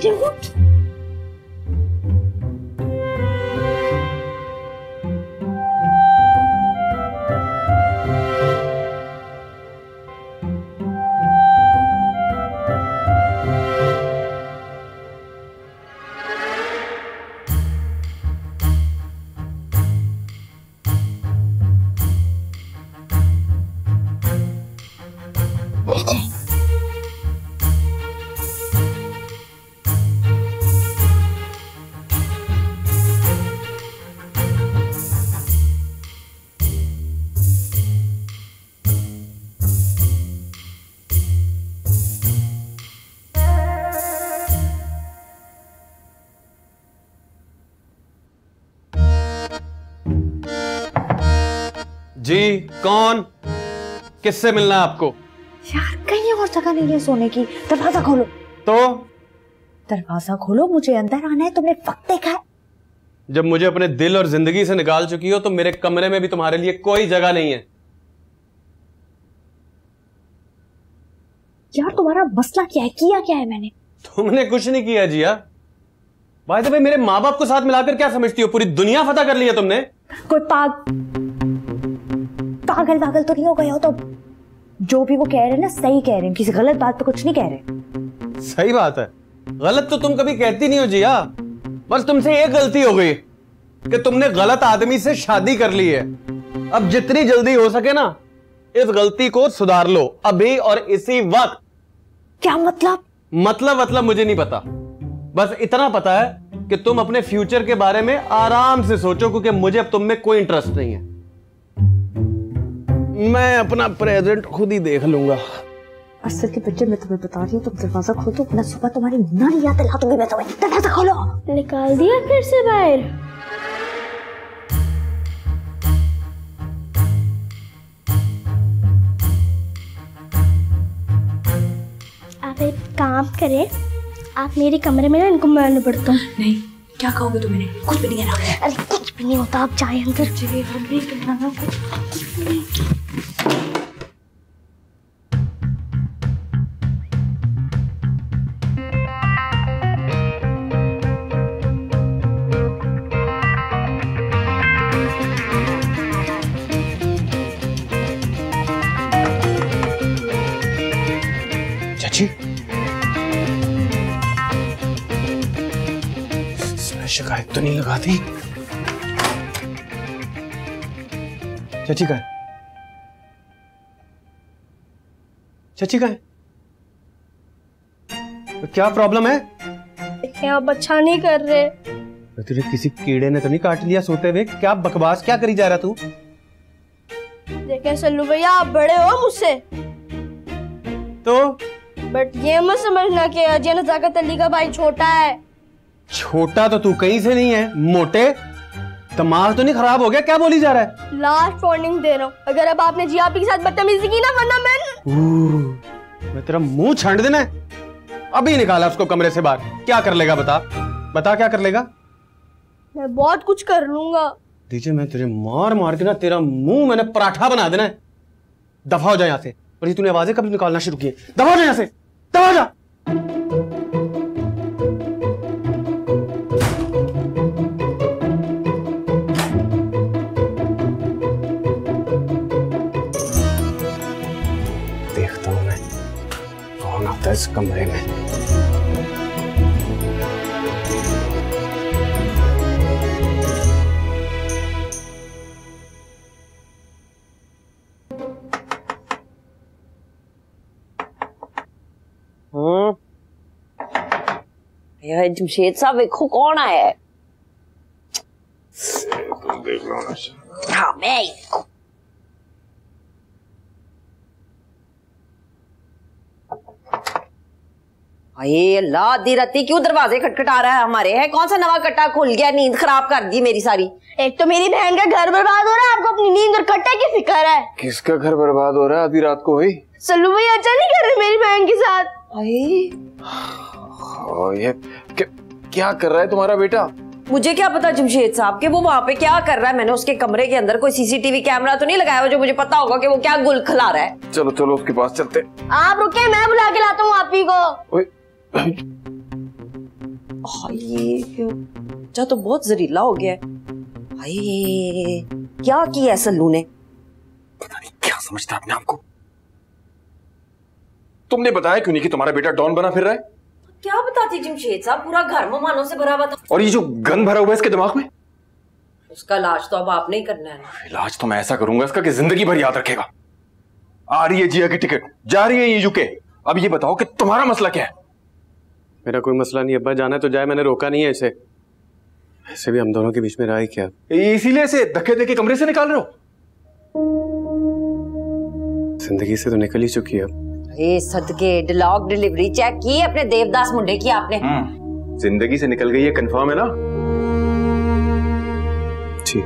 Remote. जी कौन, किससे मिलना है आपको? यार कहीं और जगह नहीं है सोने की, दरवाजा खोलो। तो दरवाजा खोलो, मुझे अंदर आना है। तुमने वक्त देखा है? जब मुझे अपने दिल और जिंदगी से निकाल चुकी हो तो मेरे कमरे में भी तुम्हारे लिए कोई जगह नहीं है। यार तुम्हारा मसला क्या है? किया क्या है मैंने? तुमने कुछ नहीं किया जिया। भाई तो मेरे माँ बाप को साथ मिलाकर क्या समझती हो? पूरी दुनिया फतह कर ली है तुमने। कोई पागल पागल तो नहीं हो गए हो? तो जो भी वो कह रहे हैं ना सही कह रहे हैं, किसी गलत बात पे कुछ नहीं कह रहे। सही बात है, गलत तो तुम कभी कहती नहीं हो जिया। बस तुमसे एक गलती हो गई कि तुमने गलत आदमी से शादी कर ली है। अब जितनी जल्दी हो सके ना इस गलती को सुधार लो, अभी और इसी वक्त। क्या मतलब? मतलब मुझे नहीं पता, बस इतना पता है कि तुम अपने फ्यूचर के बारे में आराम से सोचो, क्योंकि मुझे अब तुम में कोई इंटरेस्ट नहीं है। मैं अपना प्रेजेंट खुद ही देख लूंगा। असल के बच्चे मैं तुम्हें बता रही हूँ, तुम दरवाजा खोलो तो अपना सुबह तुम्हारी नानी याद दिला दूंगी मैं तुम्हें। दरवाजा खोलो। निकाल दिया फिर से बाहर? आप एक काम करें, आप मेरे कमरे में ना इनको मारना पड़ता हूँ। नहीं, क्या कहोगे तुम? मैंने कुछ भी नहीं है ना। अरे कुछ भी नहीं होता, आप जाए अंदर। चाची, शिकायत तो नहीं लगाती? चाची का है? चाची का है? तो क्या प्रॉब्लम है? क्या आप अच्छा नहीं कर रहे? तुझे किसी कीड़े ने तो नहीं काट लिया सोते हुए? क्या बकवास क्या करी जा रहा तू? देखे सल्लू भैया, आप बड़े हो मुझसे, तो बट ये मत समझना कि अजय नजाकत अली का भाई छोटा है। छोटा तो तू कहीं से नहीं है, मोटे। दिमाग तो नहीं खराब हो गया? क्या बोली जा रहा है? लास्ट वार्निंग दे रहा हूँ, अगर अब आपने जिया आपी के साथ बदतमीजी की ना, वरना मैं तेरा मुंह छांट देना है। अभी निकाला उसको कमरे से बाहर। क्या कर लेगा बता? बता क्या कर लेगा? मैं बहुत कुछ कर लूंगा। दीजिए, मैं तुझे मार मार के ना तेरा मुंह मैंने पराठा बना देना है। दफा हो जा यहाँ से। और ये तूने आवाजें कब निकालना शुरू की? दफा हो जा यहाँ से, दफा हो जा। देखता हूं मैं कौन आता है इस कमरे में। यार जमशेद साहब देखो कौन आया है। देख लो ना। हाँ मैं अल्लाह, आधी राती क्यों दरवाजे खटखटा रहा है हमारे? है कौन सा नवा कट्टा खुल गया? नींद खराब कर दी मेरी सारी। एक तो मेरी बहन का घर बर्बाद हो रहा है, आपको अपनी नींद और कट्टे की फिक्र है। किसका घर बर्बाद हो रहा है आधी रात को? भाई सल्लू भैया अच्छा नहीं कर रहे मेरी बहन के साथ। ये क्या कर रहा है तुम्हारा बेटा? मुझे क्या पता जमशेद साहब के वो वहाँ पे क्या कर रहा है। मैंने उसके कमरे के अंदर कोई सीसीटीवी कैमरा तो नहीं लगाया हुआ जो मुझे पता होगा कि वो क्या गुल खिला रहा है। चलो चलो उसके पास चलते। आप रुके, मैं बुला के लाता हूँ आप ही को। ये बच्चा तो बहुत जहरीला हो गया है। हाय, क्या किया है सल्लू ने? पता नहीं क्या समझता है अपने आप को। तुमने बताया क्यों नहीं कि तुम्हारा बेटा डॉन बना फिर रहा है? क्या बताती जमशेद साहब, पूरा घर मेहमानों से भरा हुआ था। और ये जो गन भरा हुआ है इसके दिमाग में, उसका इलाज तो अब आपने ही करना है ना। इलाज तो मैं ऐसा करूंगा इसका कि जिंदगी भर याद रखेगा। आ रही है जिया की टिकट, जा रही है ये यूके। अब ये बताओ कि तुम्हारा मसला क्या है? मेरा कोई मसला नहीं, अब्बा जाना है तो जाए, मैंने रोका नहीं है इसे। ऐसे भी हम दोनों के बीच में रहा ही क्या? इसीलिए इसे धक्के देके कमरे से निकाल रहे हो? जिंदगी से तो निकल ही चुकी है। ये सदके डिलॉग डिलीवरी चेक की अपने देवदास मुंडे की आपने? जिंदगी से निकल गई है, कंफर्म है ना? जी।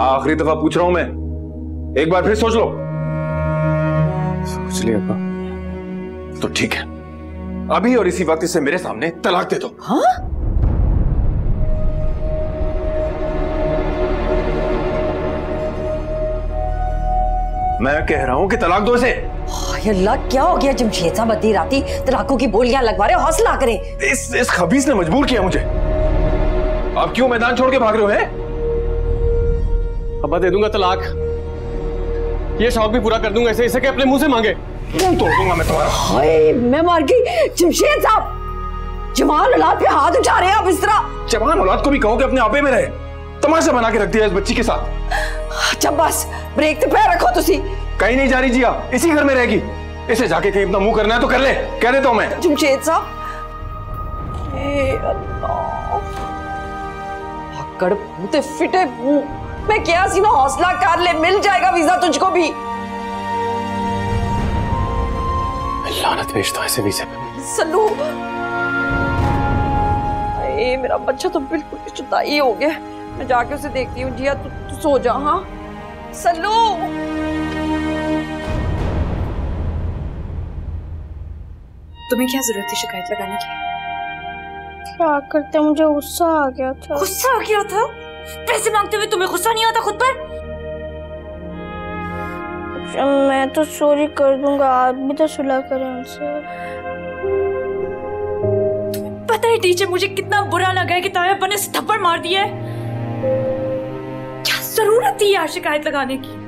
आखिरी दफा पूछ रहा हूं मैं, एक बार फिर सोच लो। सोच लिया अब्बा। तो ठीक है, अभी और इसी वक्त इसे मेरे सामने तलाक दे दो। हाँ? मैं कह रहा हूं कि तलाक दो इसे। अल्लाह, क्या हो गया जमशेद साहब? अद्धी राती तलाकों की बोलियां लगवा रहे हो, हौसला करें। इस खबीस ने मजबूर किया मुझे। अब क्यों मैदान छोड़ के भाग रहे हो? हैं? अब्बा दे दूंगा तलाक, ये शौक भी पूरा कर दूंगा इसे। इसे के अपने मुंह से मांगे, तोड़ दूंगा मैं तुम्हारा। हाय, मैं मर गई। जमशेद साहब, जवान औलाद पे हाथ उठा रहे हैं आप इस तरह। जवान औलाद को भी कहो कि अपने आपे में रहे। तमाशा बना के रख दिया इस बच्ची के साथ। जब बस ब्रेक तो पैर रखो तुसी। कहीं नहीं जा रही जिया, इसी घर में रहेगी। इसे जाके कहीं अपना मुंह करना है तो कर ले, कह देता हूं मैं। जमशेद साहब, हक्कड़ मुते फिटे मुंह, मैं क्या सीना हौसला कर ले, मिल जाएगा वीजा तुझको भी। लानत भेजता हूं ऐसे वीजे पे। सल्लू, मेरा बच्चा तो बिल्कुल जुदाई हो गया। मैं जाके उसे देखती हूँ। जिया तू सो जा। हाँ सल्लू, तुम्हें क्या जरूरत थी शिकायत लगाने की? क्या करते, मुझे गुस्सा आ गया था। गुस्सा आ गया था? पैसे मांगते हुए तुम्हें गुस्सा नहीं आता खुद पर? मैं तो सॉरी कर दूंगा, आप भी तो सुलह करें उनसे। पता है टीचर, मुझे कितना बुरा लगा है कि तायब ने थप्पड़ मार दिया है। क्या जरूरत थी यार शिकायत लगाने की?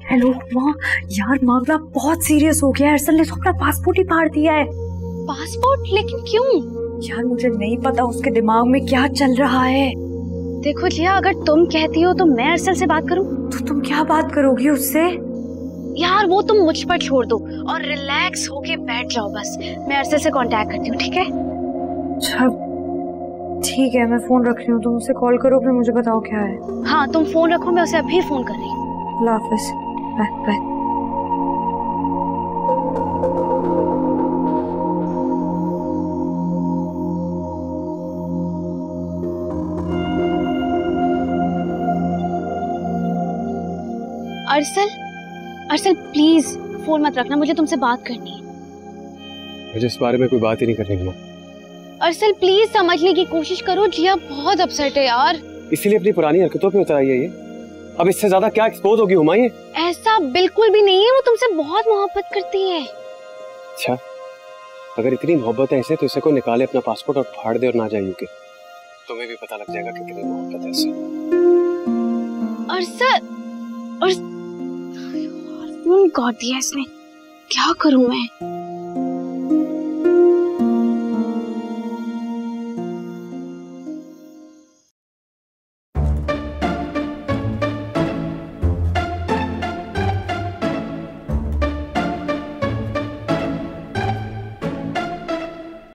हेलो माँ, यार मामला बहुत सीरियस हो गया है। अरसल ने तो अपना पासपोर्ट ही फाड़ दिया है। पासपोर्ट? लेकिन क्यों? यार मुझे नहीं पता उसके दिमाग में क्या चल रहा है। देखो जिया, अगर तुम कहती हो तो मैं अरसल से बात करूं। तो तुम क्या बात करोगी उससे? यार वो तुम मुझ पर छोड़ दो और रिलैक्स होके बैठ जाओ बस। मैं अरसल से कांटेक्ट करती हूँ, ठीक है? अच्छा ठीक है, मैं फोन रख रही हूँ, तुम उसे कॉल करो फिर मुझे बताओ क्या है। हाँ तुम फोन रखो, मैं उसे अभी फोन कर रही हूँ। अल्लाह हाफिज, bye bye. Arsal please phone मत रखना, मुझे तुमसे बात करनी है। मुझे इस बारे में कोई बात ही नहीं करनी है। अरसल प्लीज समझने की कोशिश करो, जिया बहुत अपसेट है यार। इसीलिए अपनी पुरानी हरकतों पे उतर आई है ये। अब इससे ज्यादा क्या एक्सपोज होगी हुमायूं? ऐसा बिल्कुल भी नहीं है, वो तुमसे बहुत मोहब्बत करती है। अच्छा, अगर इतनी मोहब्बत है इसे तो इसे को निकाले अपना पासपोर्ट और फाड़ दे और ना जाए यूके। तुम्हें भी पता लग जाएगा कि कितनी मोहब्बत है इससे। फोन काट दिया इसने, क्या करूं मैं?